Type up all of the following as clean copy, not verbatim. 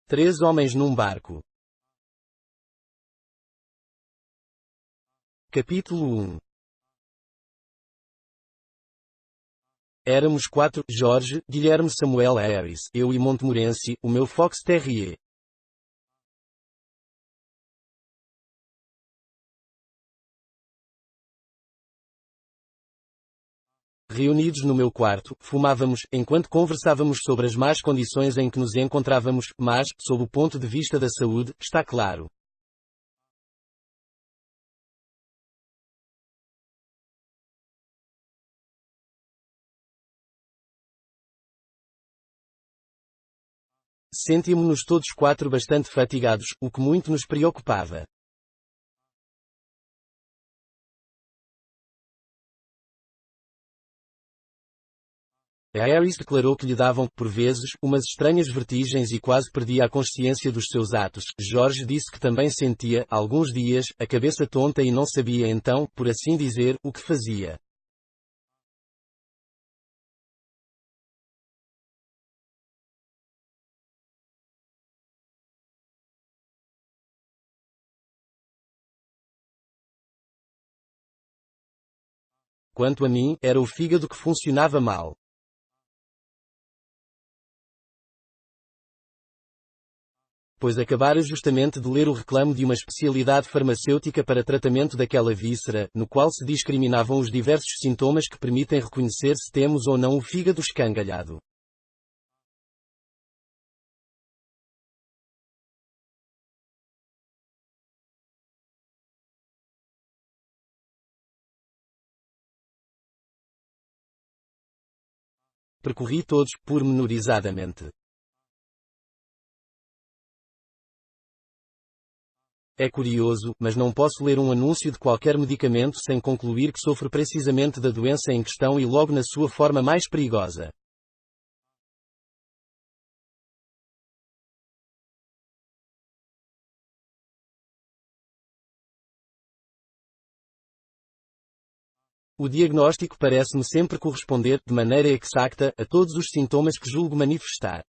Três homens num barco. Capítulo 1. Éramos quatro: Jorge, Guilherme, Samuel Harris, eu e Montmorency, o meu Fox Terrier. Reunidos no meu quarto, fumávamos, enquanto conversávamos sobre as más condições em que nos encontrávamos, mas, sob o ponto de vista da saúde, está claro. Sentíamo-nos todos quatro bastante fatigados, o que muito nos preocupava. Harris declarou que lhe davam, por vezes, umas estranhas vertigens e quase perdia a consciência dos seus atos. Jorge disse que também sentia, alguns dias, a cabeça tonta e não sabia então, por assim dizer, o que fazia. Quanto a mim, era o fígado que funcionava mal. Pois acabara justamente de ler o reclame de uma especialidade farmacêutica para tratamento daquela víscera, no qual se discriminavam os diversos sintomas que permitem reconhecer se temos ou não o fígado escangalhado. Percorri todos, pormenorizadamente. É curioso, mas não posso ler um anúncio de qualquer medicamento sem concluir que sofro precisamente da doença em questão e logo na sua forma mais perigosa. O diagnóstico parece-me sempre corresponder, de maneira exacta, a todos os sintomas que julgo manifestar.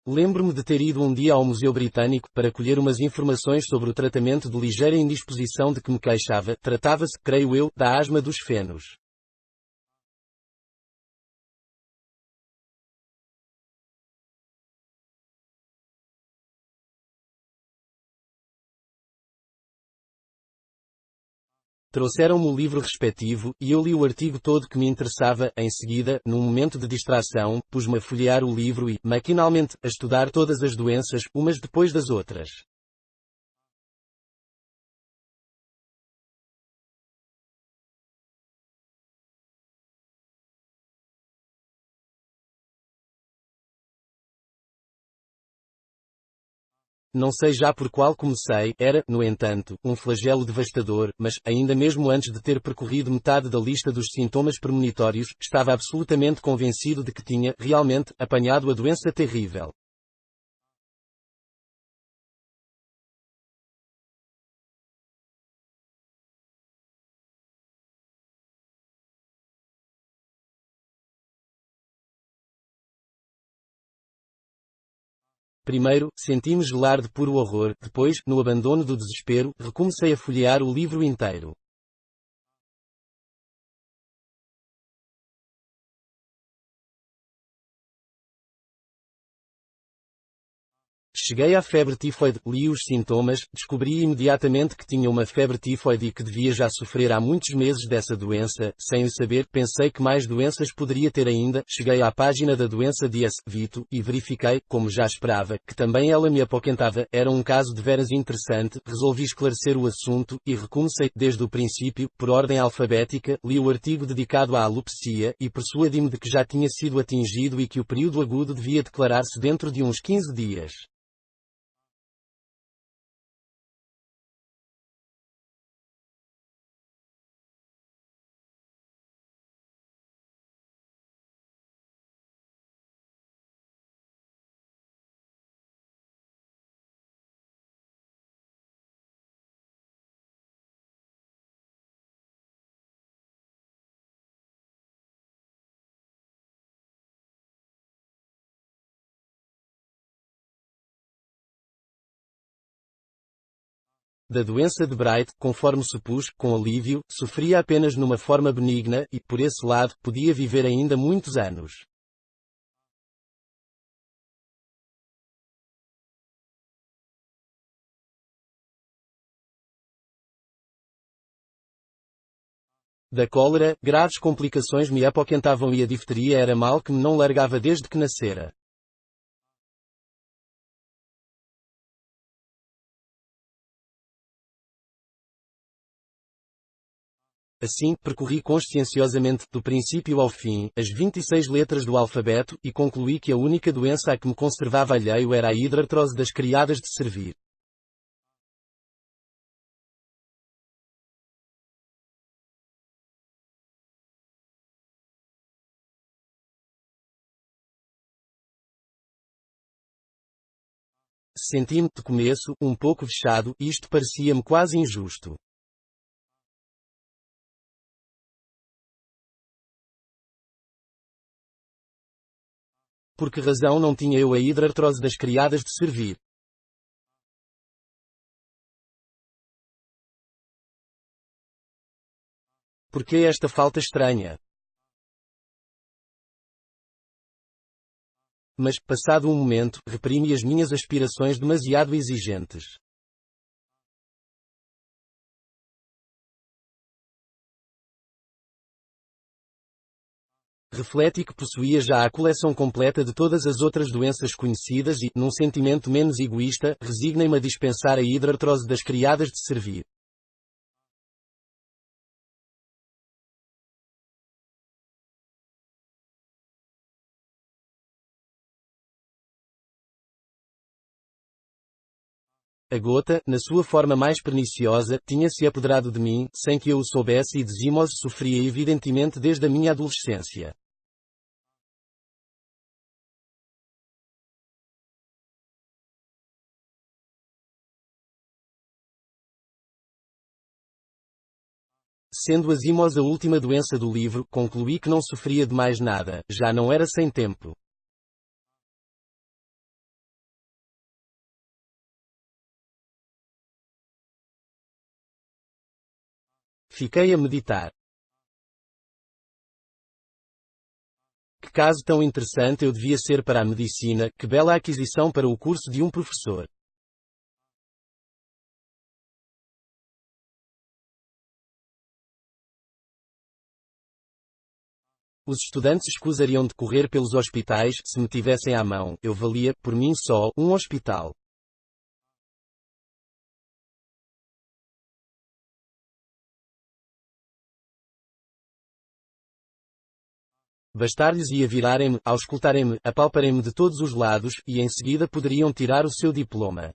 Lembro-me de ter ido um dia ao Museu Britânico para colher umas informações sobre o tratamento de ligeira indisposição de que me queixava. Tratava-se, creio eu, da asma dos fenos. Trouxeram-me o livro respectivo, e eu li o artigo todo que me interessava. Em seguida, num momento de distração, pus-me a folhear o livro e, maquinalmente, a estudar todas as doenças, umas depois das outras. Não sei já por qual comecei, era, no entanto, um flagelo devastador, mas, ainda mesmo antes de ter percorrido metade da lista dos sintomas premonitórios, estava absolutamente convencido de que tinha, realmente, apanhado a doença terrível. Primeiro, senti-me gelar de puro horror, depois, no abandono do desespero, recomecei a folhear o livro inteiro. Cheguei à febre tifoide, li os sintomas, descobri imediatamente que tinha uma febre tifoide e que devia já sofrer há muitos meses dessa doença. Sem o saber, pensei que mais doenças poderia ter ainda. Cheguei à página da doença de S. Vito, e verifiquei, como já esperava, que também ela me apoquentava. Era um caso de veras interessante. Resolvi esclarecer o assunto, e recomecei, desde o princípio, por ordem alfabética. Li o artigo dedicado à alopecia, e persuadi-me de que já tinha sido atingido e que o período agudo devia declarar-se dentro de uns 15 dias. Da doença de Bright, conforme supus, com alívio, sofria apenas numa forma benigna e, por esse lado, podia viver ainda muitos anos. Da cólera, graves complicações me apoquentavam e a difteria era mal que me não largava desde que nascera. Assim, percorri conscienciosamente, do princípio ao fim, as 26 letras do alfabeto, e concluí que a única doença a que me conservava alheio era a hidrartrose das criadas de servir. Senti-me, de começo, um pouco vexado, e isto parecia-me quase injusto. Por que razão não tinha eu a hidrartrose das criadas de servir? Por que esta falta estranha? Mas, passado um momento, reprimi as minhas aspirações demasiado exigentes. Refleti que possuía já a coleção completa de todas as outras doenças conhecidas e, num sentimento menos egoísta, resignei-me a dispensar a hidrartrose das criadas de servir. A gota, na sua forma mais perniciosa, tinha-se apoderado de mim, sem que eu o soubesse, e de zimose sofria evidentemente desde a minha adolescência. Sendo a zimose a última doença do livro, concluí que não sofria de mais nada, já não era sem tempo. Fiquei a meditar. Que caso tão interessante eu devia ser para a medicina, que bela aquisição para o curso de um professor. Os estudantes escusariam de correr pelos hospitais, se me tivessem à mão, eu valia, por mim só, um hospital. Bastar-lhes ia virarem-me, auscultarem-me, apalparem-me de todos os lados, e em seguida poderiam tirar o seu diploma.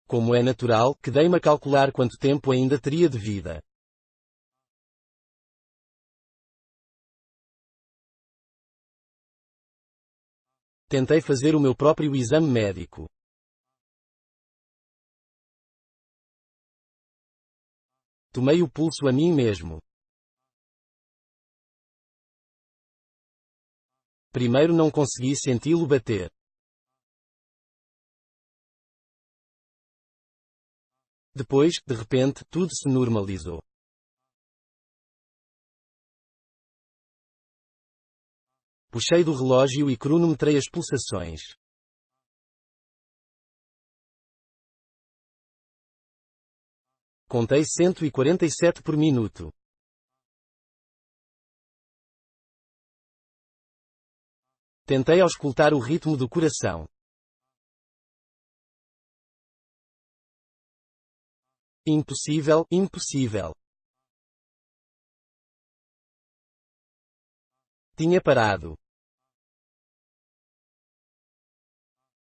Como é natural, quedei-me a calcular quanto tempo ainda teria de vida. Tentei fazer o meu próprio exame médico. Tomei o pulso a mim mesmo. Primeiro não consegui senti-lo bater. Depois, de repente, tudo se normalizou. Puxei do relógio e cronometrei as pulsações. Contei 147 por minuto. Tentei auscultar o ritmo do coração. Impossível, impossível. Tinha parado.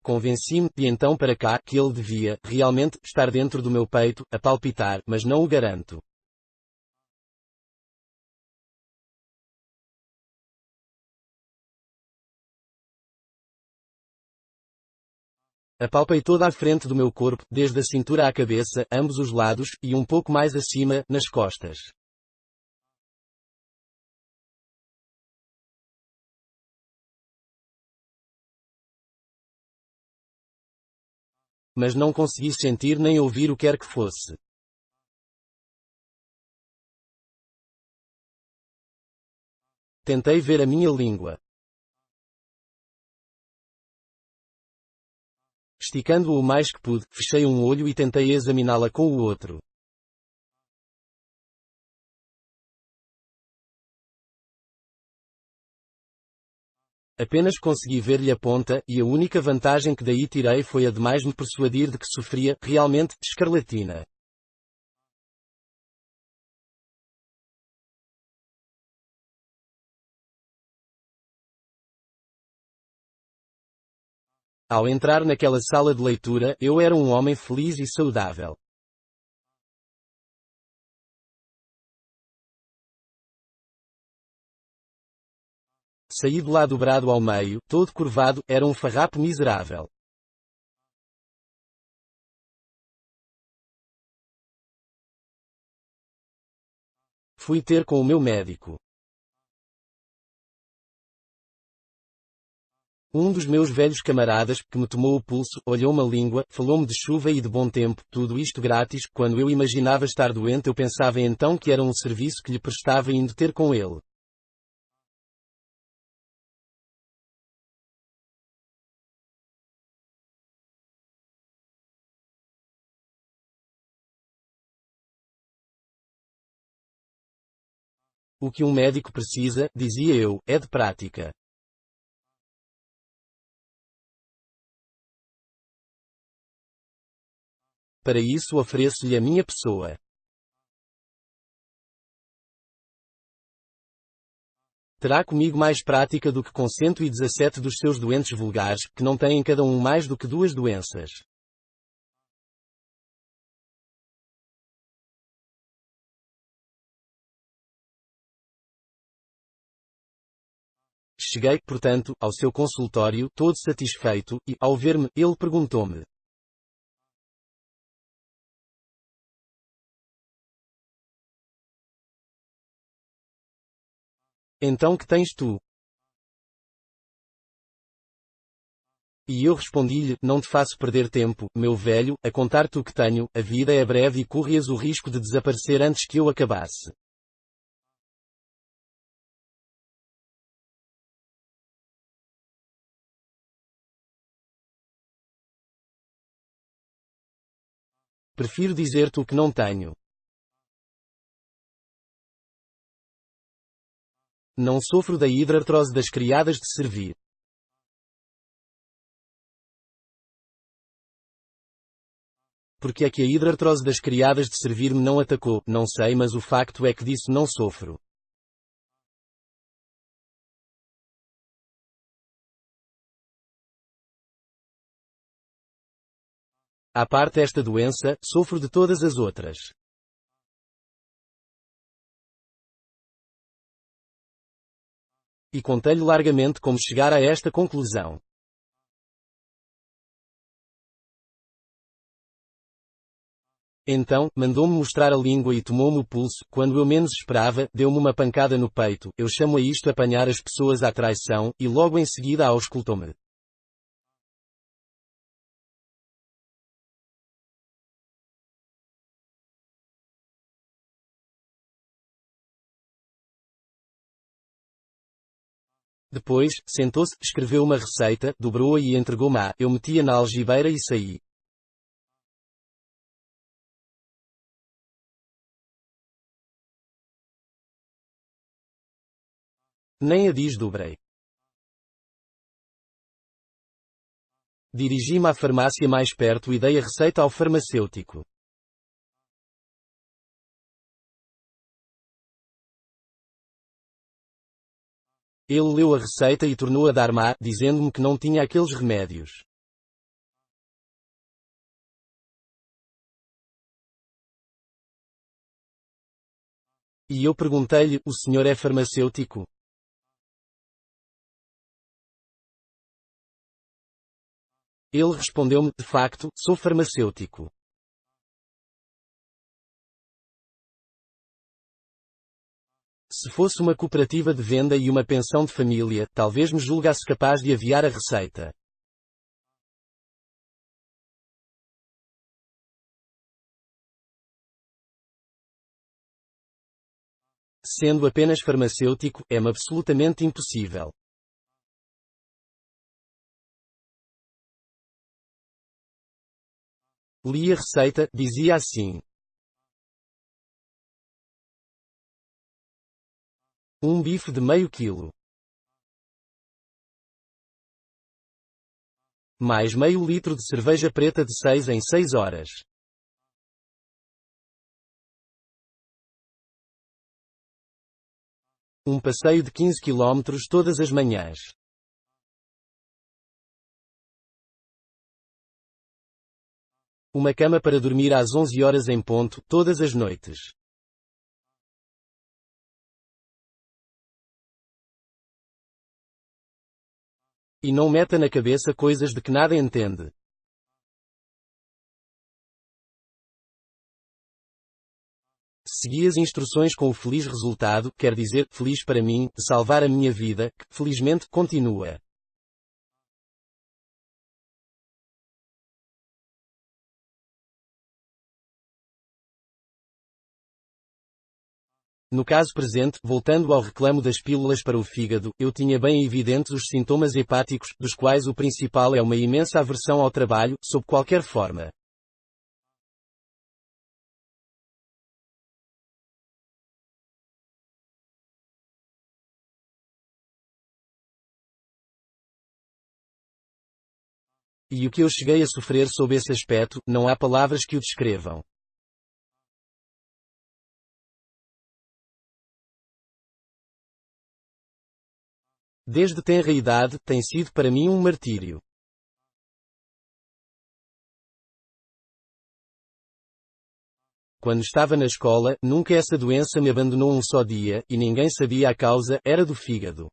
Convenci-me, de então para cá, que ele devia, realmente, estar dentro do meu peito, a palpitar, mas não o garanto. Apalpei toda a frente do meu corpo, desde a cintura à cabeça, ambos os lados, e um pouco mais acima, nas costas. Mas não consegui sentir nem ouvir o que quer que fosse. Tentei ver a minha língua. Esticando-o o mais que pude, fechei um olho e tentei examiná-la com o outro. Apenas consegui ver-lhe a ponta, e a única vantagem que daí tirei foi a de mais me persuadir de que sofria, realmente, de escarlatina. Ao entrar naquela sala de leitura, eu era um homem feliz e saudável. Saí de lá dobrado ao meio, todo curvado, era um farrapo miserável. Fui ter com o meu médico. Um dos meus velhos camaradas, que me tomou o pulso, olhou-me a língua, falou-me de chuva e de bom tempo, tudo isto grátis. Quando eu imaginava estar doente, eu pensava então que era um serviço que lhe prestava indo ter com ele. O que um médico precisa, dizia eu, é de prática. Para isso ofereço-lhe a minha pessoa. Terá comigo mais prática do que com 117 dos seus doentes vulgares, que não têm cada um mais do que duas doenças. Cheguei, portanto, ao seu consultório, todo satisfeito, e, ao ver-me, ele perguntou-me: Então que tens tu? E eu respondi-lhe: Não te faço perder tempo, meu velho, a contar-te o que tenho, a vida é breve e corrias o risco de desaparecer antes que eu acabasse. Prefiro dizer-te o que não tenho. Não sofro da hidrartrose das criadas de servir. Porque é que a hidrartrose das criadas de servir me não atacou, não sei, mas o facto é que disso não sofro. À parte esta doença, sofro de todas as outras. E contei-lhe largamente como chegar a esta conclusão. Então, mandou-me mostrar a língua e tomou-me o pulso. Quando eu menos esperava, deu-me uma pancada no peito. Eu chamo a isto apanhar as pessoas à traição, e logo em seguida auscultou-me. Depois, sentou-se, escreveu uma receita, dobrou-a e entregou-me. Eu metia na algibeira e saí. Nem a desdobrei. Dirigi-me à farmácia mais perto e dei a receita ao farmacêutico. Ele leu a receita e tornou a dar-me, dizendo-me que não tinha aqueles remédios. E eu perguntei-lhe: O senhor é farmacêutico? Ele respondeu-me: De facto, sou farmacêutico. Se fosse uma cooperativa de venda e uma pensão de família, talvez me julgasse capaz de aviar a receita. Sendo apenas farmacêutico, é-me absolutamente impossível. Li a receita, dizia assim. Um bife de meio quilo. Mais meio litro de cerveja preta de 6 em 6 horas. Um passeio de 15 quilómetros todas as manhãs. Uma cama para dormir às 11 horas em ponto, todas as noites. E não meta na cabeça coisas de que nada entende. Segui as instruções com o feliz resultado, quer dizer, feliz para mim, de salvar a minha vida, que, felizmente, continua. No caso presente, voltando ao reclamo das pílulas para o fígado, eu tinha bem evidentes os sintomas hepáticos, dos quais o principal é uma imensa aversão ao trabalho, sob qualquer forma. E o que eu cheguei a sofrer sob esse aspecto, não há palavras que o descrevam. Desde tenra idade, tem sido para mim um martírio. Quando estava na escola, nunca essa doença me abandonou um só dia, e ninguém sabia a causa, era do fígado.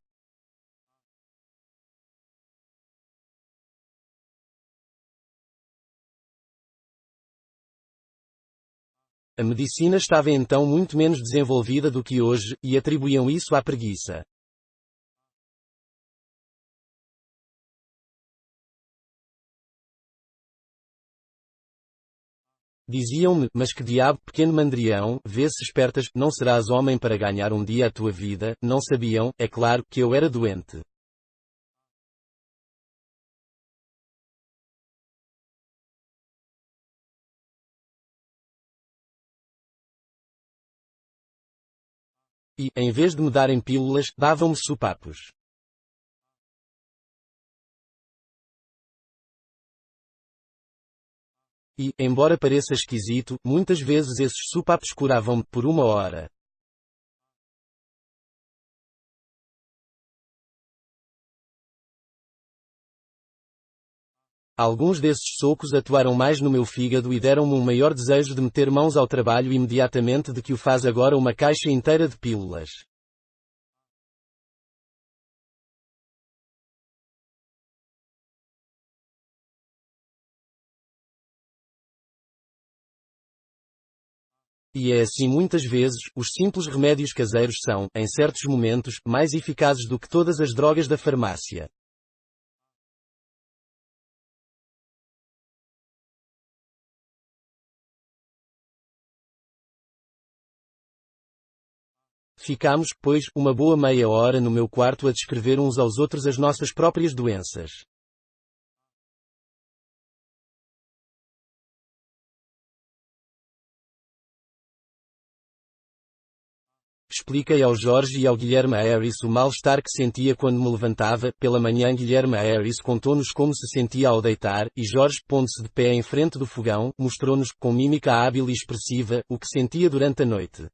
A medicina estava então muito menos desenvolvida do que hoje, e atribuíam isso à preguiça. Diziam-me, mas que diabo, pequeno mandrião, vê-se espertas, não serás homem para ganhar um dia a tua vida, não sabiam, é claro, que eu era doente. E, em vez de me darem pílulas, davam-me sopapos. E, embora pareça esquisito, muitas vezes esses sopapos curavam-me por uma hora. Alguns desses socos atuaram mais no meu fígado e deram-me um maior desejo de meter mãos ao trabalho imediatamente de que o faz agora uma caixa inteira de pílulas. E é assim muitas vezes, os simples remédios caseiros são, em certos momentos, mais eficazes do que todas as drogas da farmácia. Ficámos, pois, uma boa meia hora no meu quarto a descrever uns aos outros as nossas próprias doenças. Expliquei ao Jorge e ao Guilherme Harris o mal-estar que sentia quando me levantava. Pela manhã Guilherme Harris contou-nos como se sentia ao deitar, e Jorge, pondo-se de pé em frente do fogão, mostrou-nos, com mímica hábil e expressiva, o que sentia durante a noite.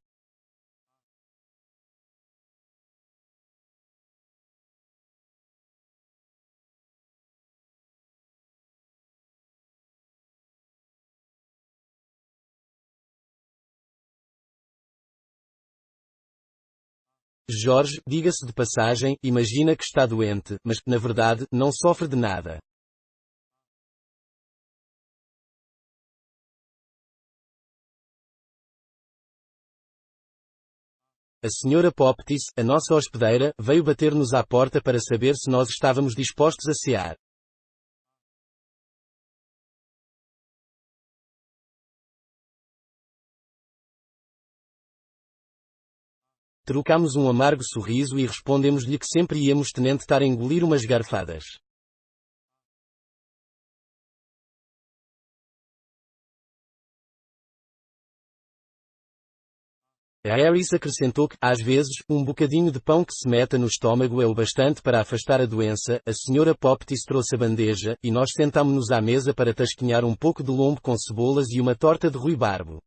Jorge, diga-se de passagem, imagina que está doente, mas, na verdade, não sofre de nada. A senhora Poptis, a nossa hospedeira, veio bater-nos à porta para saber se nós estávamos dispostos a cear. Trocámos um amargo sorriso e respondemos-lhe que sempre íamos tentar engolir umas garfadas. A Harris acrescentou que, às vezes, um bocadinho de pão que se meta no estômago é o bastante para afastar a doença. A senhora Poptis trouxe a bandeja, e nós sentámo-nos à mesa para tasquinhar um pouco de lombo com cebolas e uma torta de ruibarbo.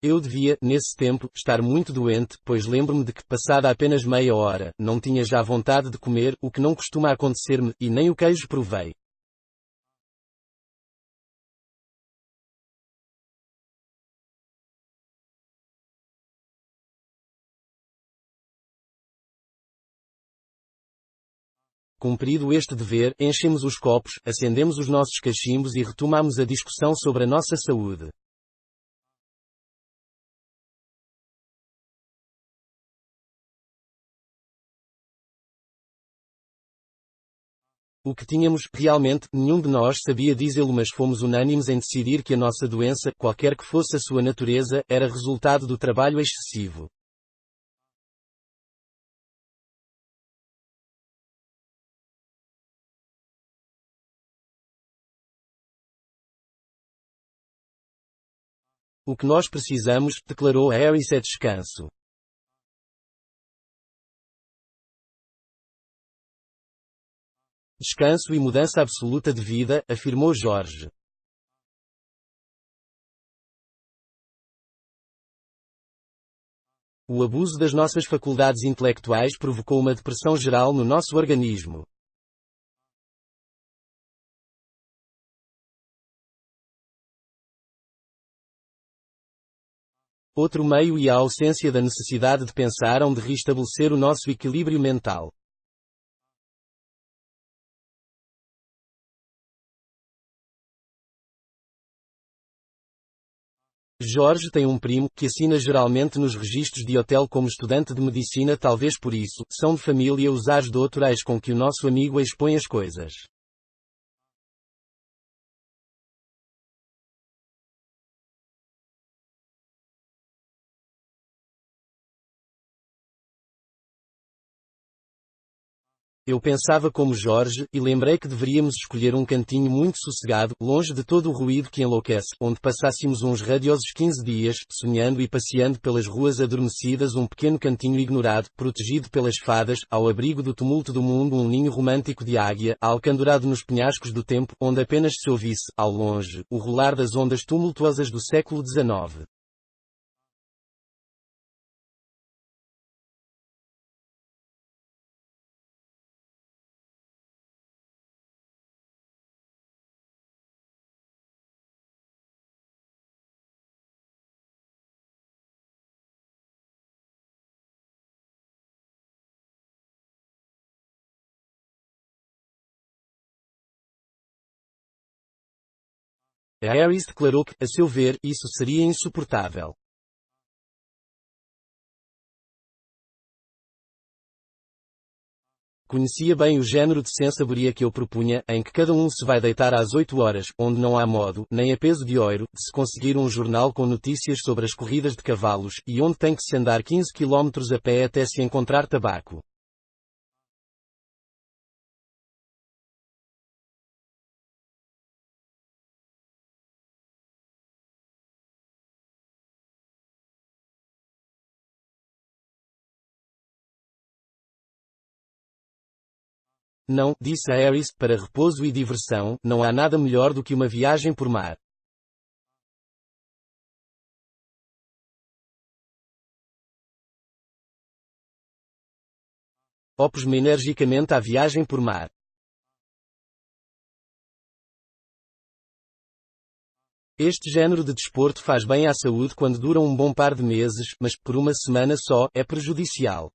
Eu devia, nesse tempo, estar muito doente, pois lembro-me de que, passada apenas meia hora, não tinha já vontade de comer, o que não costuma acontecer-me, e nem o queijo provei. Cumprido este dever, enchemos os copos, acendemos os nossos cachimbos e retomamos a discussão sobre a nossa saúde. O que tínhamos, realmente, nenhum de nós sabia dizê-lo, mas fomos unânimes em decidir que a nossa doença, qualquer que fosse a sua natureza, era resultado do trabalho excessivo. O que nós precisamos, declarou Harris, é descanso. Descanso e mudança absoluta de vida, afirmou Jorge. O abuso das nossas faculdades intelectuais provocou uma depressão geral no nosso organismo. Outro meio e a ausência da necessidade de pensar onde restabelecer o nosso equilíbrio mental. Jorge tem um primo, que assina geralmente nos registros de hotel como estudante de medicina, talvez por isso, são de família os ares doutorais com que o nosso amigo expõe as coisas. Eu pensava como Jorge, e lembrei que deveríamos escolher um cantinho muito sossegado, longe de todo o ruído que enlouquece, onde passássemos uns radiosos 15 dias, sonhando e passeando pelas ruas adormecidas, um pequeno cantinho ignorado, protegido pelas fadas, ao abrigo do tumulto do mundo, um ninho romântico de águia, alcandorado nos penhascos do tempo, onde apenas se ouvisse, ao longe, o rolar das ondas tumultuosas do século XIX. Harris declarou que, a seu ver, isso seria insuportável. Conhecia bem o género de sensaboria que eu propunha, em que cada um se vai deitar às 8 horas, onde não há modo, nem a peso de ouro, de se conseguir um jornal com notícias sobre as corridas de cavalos, e onde tem que se andar 15 quilómetros a pé até se encontrar tabaco. Não, disse Harris, para repouso e diversão, não há nada melhor do que uma viagem por mar. Opus-me energicamente à viagem por mar. Este género de desporto faz bem à saúde quando dura um bom par de meses, mas, por uma semana só, é prejudicial.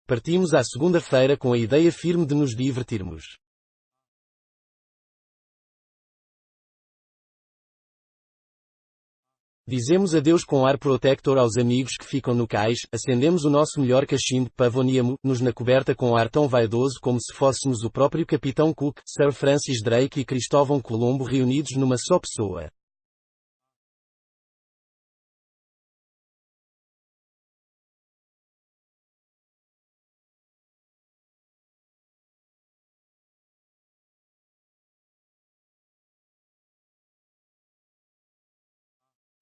Partimos à segunda-feira com a ideia firme de nos divertirmos. Dizemos adeus com ar protector aos amigos que ficam no cais, acendemos o nosso melhor cachimbo, pavoneamo-nos na coberta com ar tão vaidoso como se fôssemos o próprio Capitão Cook, Sir Francis Drake e Cristóvão Colombo reunidos numa só pessoa.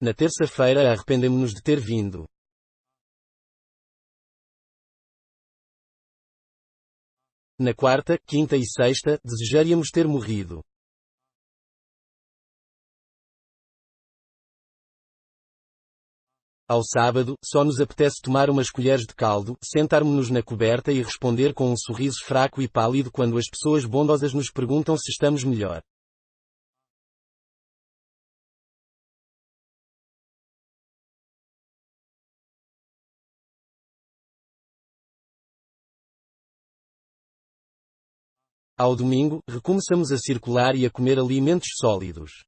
Na terça-feira arrependemo-nos de ter vindo. Na quarta, quinta e sexta, desejaríamos ter morrido. Ao sábado, só nos apetece tomar umas colheres de caldo, sentarmos-nos na coberta e responder com um sorriso fraco e pálido quando as pessoas bondosas nos perguntam se estamos melhor. Ao domingo, recomeçamos a circular e a comer alimentos sólidos.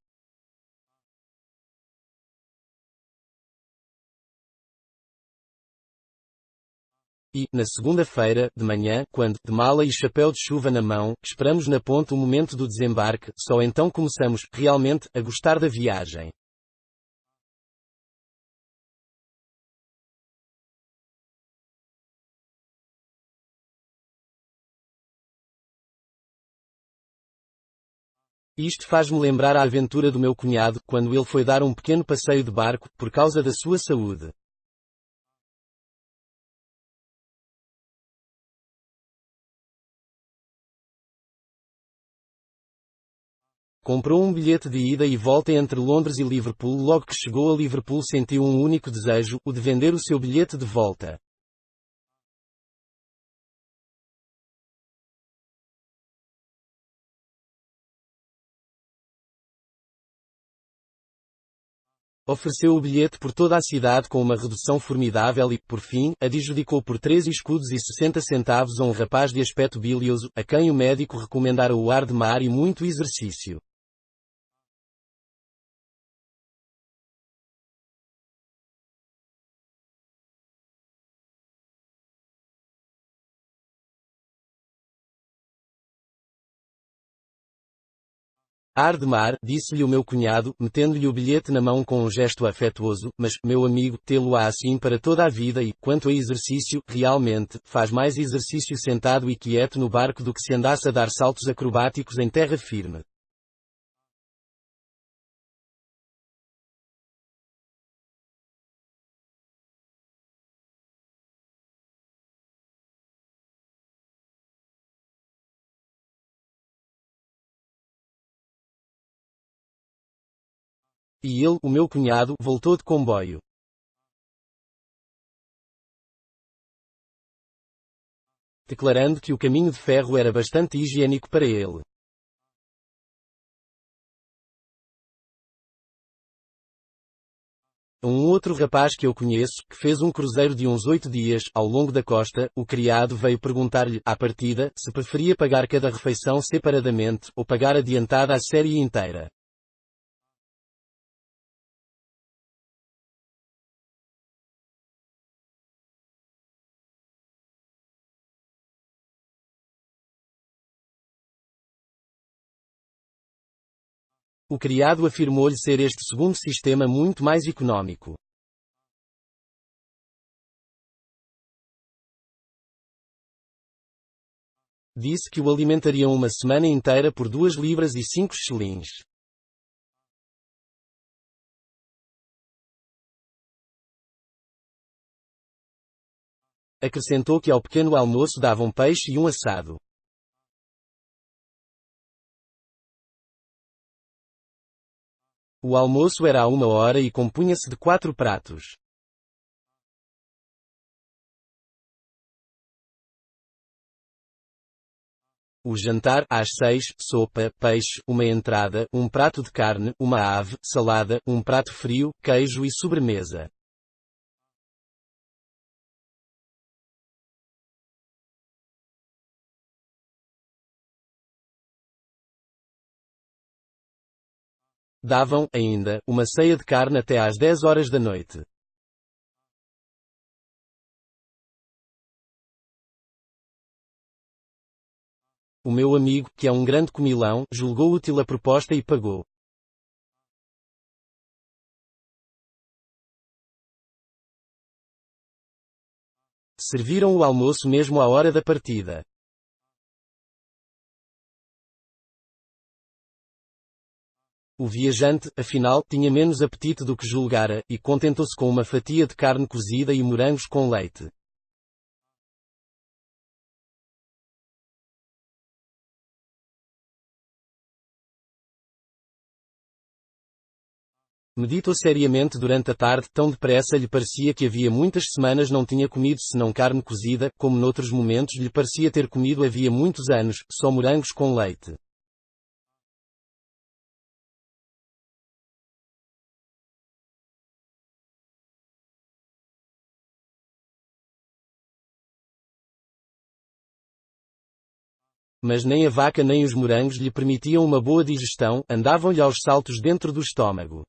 E, na segunda-feira, de manhã, quando, de mala e chapéu de chuva na mão, esperamos na ponte o momento do desembarque, só então começamos, realmente, a gostar da viagem. Isto faz-me lembrar a aventura do meu cunhado, quando ele foi dar um pequeno passeio de barco, por causa da sua saúde. Comprou um bilhete de ida e volta entre Londres e Liverpool. Logo que chegou a Liverpool sentiu um único desejo, o de vender o seu bilhete de volta. Ofereceu o bilhete por toda a cidade com uma redução formidável e, por fim, adjudicou por 13 escudos e 60 centavos a um rapaz de aspecto bilioso, a quem o médico recomendara o ar de mar e muito exercício. Ar de mar, disse-lhe o meu cunhado, metendo-lhe o bilhete na mão com um gesto afetuoso, mas, meu amigo, tê-lo-á assim para toda a vida e, quanto a exercício, realmente, faz mais exercício sentado e quieto no barco do que se andasse a dar saltos acrobáticos em terra firme. E ele, o meu cunhado, voltou de comboio. Declarando que o caminho de ferro era bastante higiênico para ele. Um outro rapaz que eu conheço, que fez um cruzeiro de uns 8 dias, ao longo da costa, o criado veio perguntar-lhe, à partida, se preferia pagar cada refeição separadamente, ou pagar adiantada a série inteira. O criado afirmou-lhe ser este segundo sistema muito mais económico. Disse que o alimentariam uma semana inteira por 2 libras e 5 shillings. Acrescentou que ao pequeno almoço davam peixe e um assado. O almoço era a 1 hora e compunha-se de 4 pratos. O jantar, às 6, sopa, peixe, uma entrada, um prato de carne, uma ave, salada, um prato frio, queijo e sobremesa. davam, ainda, uma ceia de carne até às 10 horas da noite. O meu amigo, que é um grande comilão, julgou útil a proposta e pagou. Serviram o almoço mesmo à hora da partida. O viajante, afinal, tinha menos apetite do que julgara, e contentou-se com uma fatia de carne cozida e morangos com leite. Meditou seriamente durante a tarde, tão depressa lhe parecia que havia muitas semanas não tinha comido senão carne cozida, como noutros momentos lhe parecia ter comido havia muitos anos, só morangos com leite. Mas nem a vaca nem os morangos lhe permitiam uma boa digestão, andavam-lhe aos saltos dentro do estômago.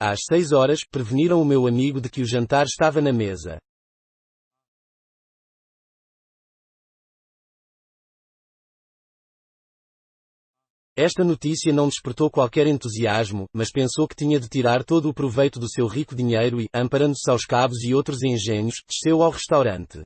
Às 6 horas, preveniram o meu amigo de que o jantar estava na mesa. Esta notícia não despertou qualquer entusiasmo, mas pensou que tinha de tirar todo o proveito do seu rico dinheiro e, amparando-se aos cabos e outros engenhos, desceu ao restaurante.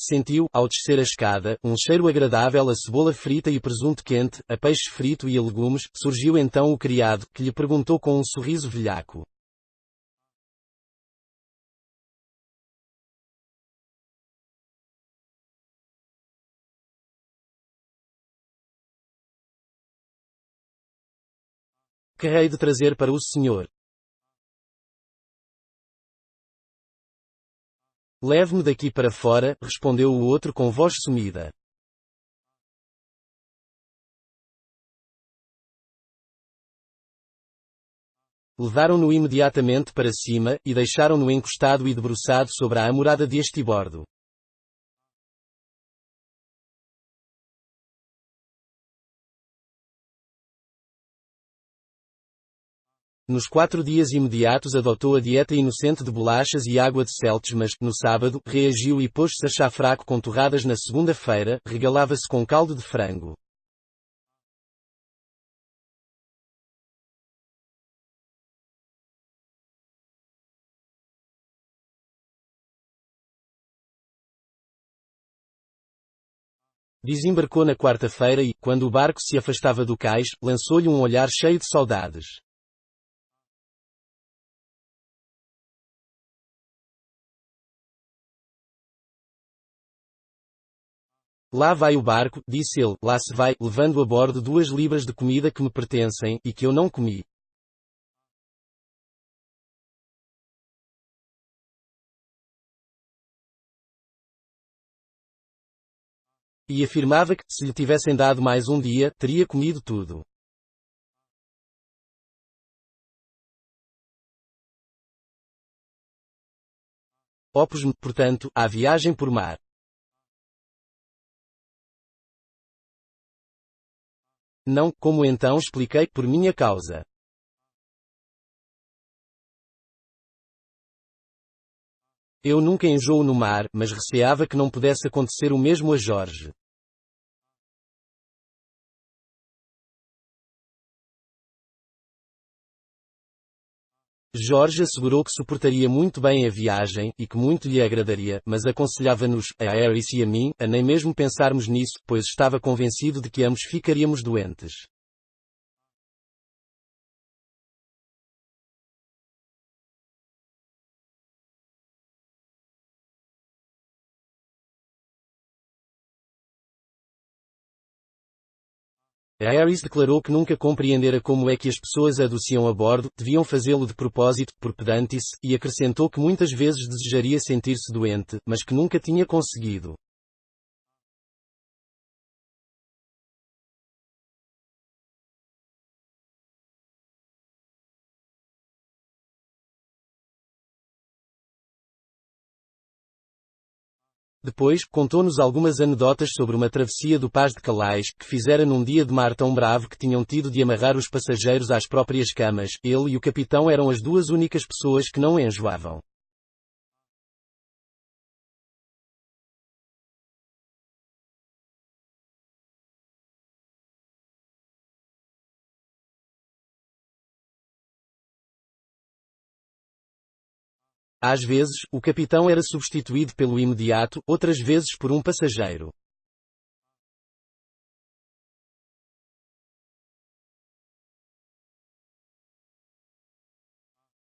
Sentiu, ao descer a escada, um cheiro agradável a cebola frita e presunto quente, a peixe frito e a legumes. Surgiu então o criado, que lhe perguntou com um sorriso velhaco: "Que hei de trazer para o senhor?" "Leve-me daqui para fora", respondeu o outro com voz sumida. Levaram-no imediatamente para cima, e deixaram-no encostado e debruçado sobre a amorada de estibordo. Nos 4 dias imediatos adotou a dieta inocente de bolachas e água de seltz, mas, no sábado, reagiu e pôs-se a chá fraco com torradas. Na segunda-feira, regalava-se com caldo de frango. Desembarcou na quarta-feira e, quando o barco se afastava do cais, lançou-lhe um olhar cheio de saudades. "Lá vai o barco", disse ele, "lá se vai, levando a bordo 2 libras de comida que me pertencem, e que eu não comi." E afirmava que, se lhe tivessem dado mais um dia, teria comido tudo. Opus-me, portanto, à viagem por mar. Não, como então expliquei, por minha causa. Eu nunca enjoo no mar, mas receava que não pudesse acontecer o mesmo a Jorge. Jorge assegurou que suportaria muito bem a viagem, e que muito lhe agradaria, mas aconselhava-nos, a Harris e a mim, a nem mesmo pensarmos nisso, pois estava convencido de que ambos ficaríamos doentes. A Harris declarou que nunca compreendera como é que as pessoas adoeciam a bordo, deviam fazê-lo de propósito, por pedantice, e acrescentou que muitas vezes desejaria sentir-se doente, mas que nunca tinha conseguido. Depois, contou-nos algumas anedotas sobre uma travessia do Paz de Calais, que fizera num dia de mar tão bravo que tinham tido de amarrar os passageiros às próprias camas. Ele e o capitão eram as duas únicas pessoas que não enjoavam. Às vezes, o capitão era substituído pelo imediato, outras vezes por um passageiro.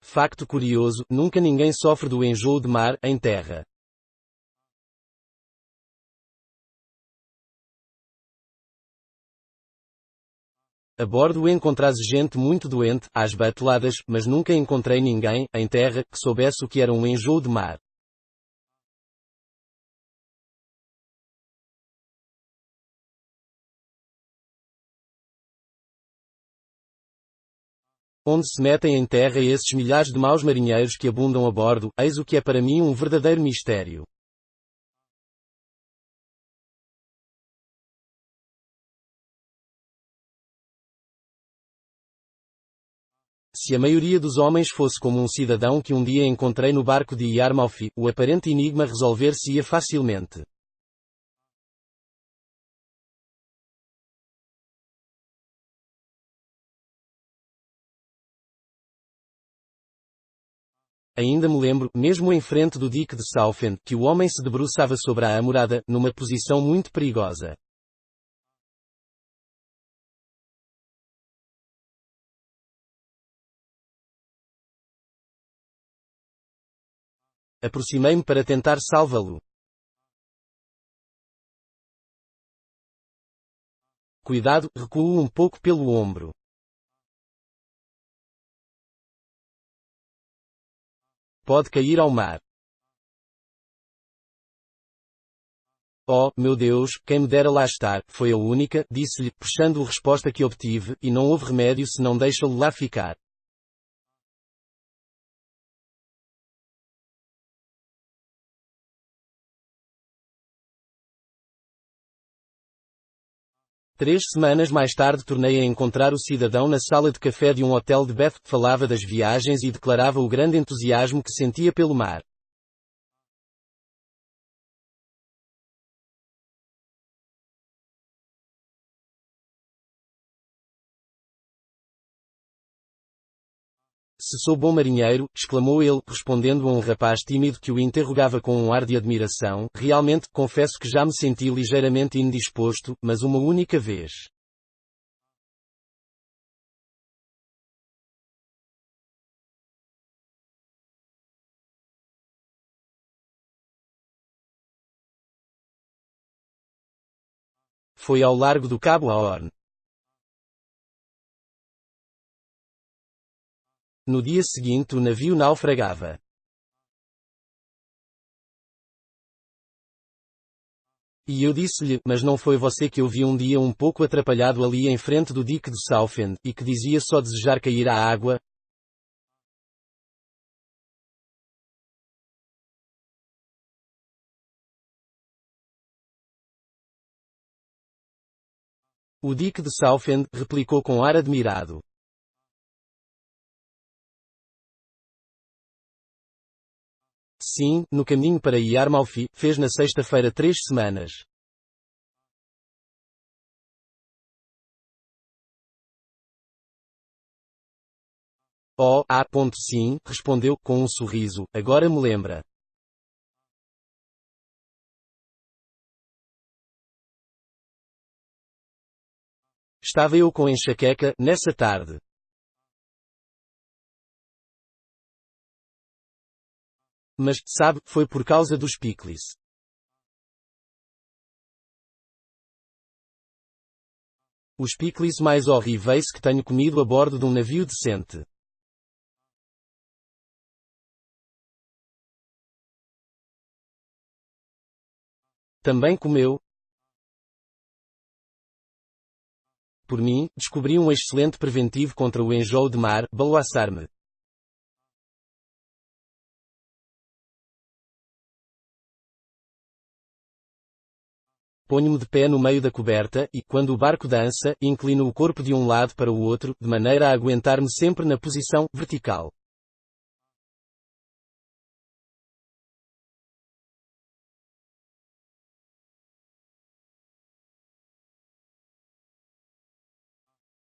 Facto curioso, nunca ninguém sofre do enjoo de mar, em terra. A bordo encontras gente muito doente, às bateladas, mas nunca encontrei ninguém, em terra, que soubesse o que era um enjoo de mar. Onde se metem em terra esses milhares de maus marinheiros que abundam a bordo, eis o que é para mim um verdadeiro mistério. Se a maioria dos homens fosse como um cidadão que um dia encontrei no barco de Yarmouth, o aparente enigma resolver-se-ia facilmente. Ainda me lembro, mesmo em frente do dique de Southend, que o homem se debruçava sobre a amurada, numa posição muito perigosa. Aproximei-me para tentar salvá-lo. Cuidado, recuo um pouco pelo ombro. Pode cair ao mar. Oh, meu Deus, quem me dera lá estar, foi a única, disse-lhe, puxando a resposta que obtive, e não houve remédio se não deixá-lo lá ficar. Três semanas mais tarde tornei a encontrar o cidadão na sala de café de um hotel de Bath, falava das viagens e declarava o grande entusiasmo que sentia pelo mar. Se sou bom marinheiro, exclamou ele, respondendo a um rapaz tímido que o interrogava com um ar de admiração, realmente, confesso que já me senti ligeiramente indisposto, mas uma única vez. Foi ao largo do Cabo Horn. No dia seguinte o navio naufragava. E eu disse-lhe, mas não foi você que eu vi um dia um pouco atrapalhado ali em frente do dique do Southend, e que dizia só desejar cair à água? O dique de Southend, replicou com ar admirado. Sim, no caminho para Yarmouth, fez na sexta-feira 3 semanas. Oh, sim, respondeu, com um sorriso, agora me lembra. Estava eu com enxaqueca, nessa tarde. Mas, sabe, foi por causa dos picles. Os picles mais horríveis que tenho comido a bordo de um navio decente. Também comeu? Por mim, descobri um excelente preventivo contra o enjoo de mar, baloaçar-me. Ponho-me de pé no meio da coberta, e, quando o barco dança, inclino o corpo de um lado para o outro, de maneira a aguentar-me sempre na posição vertical.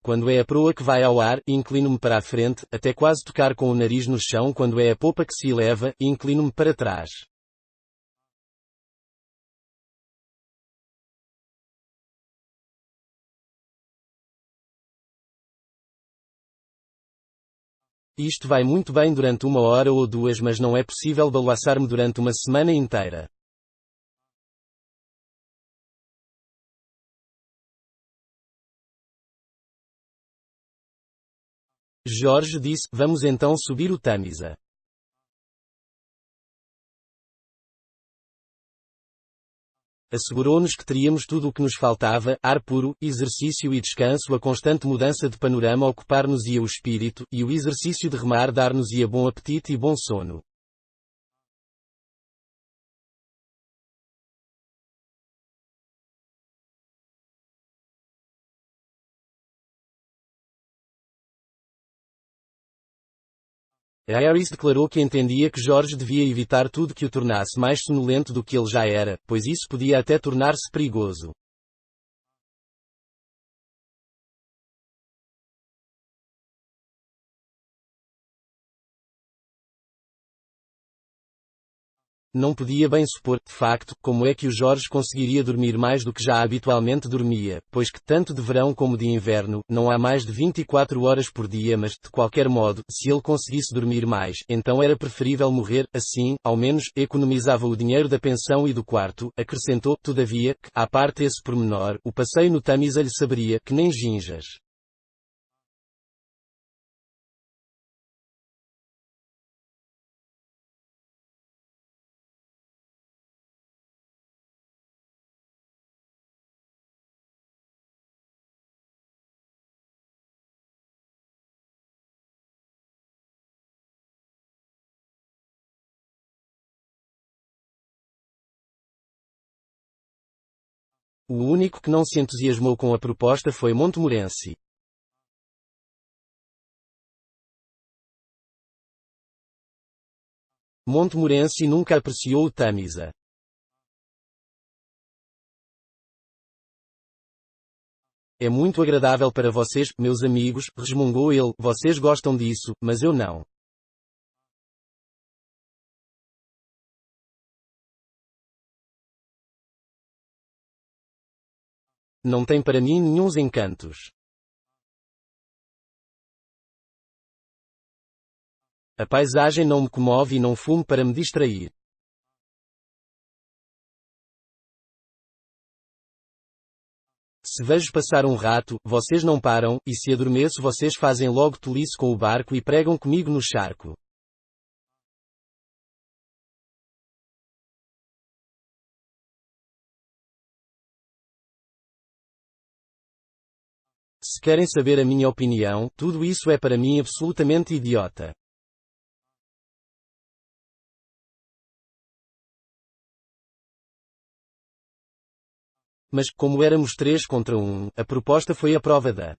Quando é a proa que vai ao ar, inclino-me para a frente, até quase tocar com o nariz no chão. Quando é a popa que se eleva, inclino-me para trás. Isto vai muito bem durante 1 hora ou 2, mas não é possível balançar-me durante uma semana inteira. Jorge disse, vamos então subir o Tamisa. Assegurou-nos que teríamos tudo o que nos faltava, ar puro, exercício e descanso. A constante mudança de panorama ocupar-nos-ia o espírito, e o exercício de remar dar-nos-ia bom apetite e bom sono. Harris declarou que entendia que Jorge devia evitar tudo que o tornasse mais sonolento do que ele já era, pois isso podia até tornar-se perigoso. Não podia bem supor, de facto, como é que o Jorge conseguiria dormir mais do que já habitualmente dormia, pois que, tanto de verão como de inverno, não há mais de 24 horas por dia. Mas, de qualquer modo, se ele conseguisse dormir mais, então era preferível morrer. Assim, ao menos, economizava o dinheiro da pensão e do quarto. Acrescentou, todavia, que, à parte esse pormenor, o passeio no Tamisa lhe saberia, que nem ginjas. O único que não se entusiasmou com a proposta foi Montmorency. Montmorency nunca apreciou o Tamisa. É muito agradável para vocês, meus amigos, resmungou ele, vocês gostam disso, mas eu não. Não tem para mim nenhuns encantos. A paisagem não me comove e não fumo para me distrair. Se vejo passar um rato, vocês não param, e se adormeço vocês fazem logo tolice com o barco e pregam comigo no charco. Se querem saber a minha opinião, tudo isso é para mim absolutamente idiota. Mas, como éramos 3 contra 1, a proposta foi aprovada.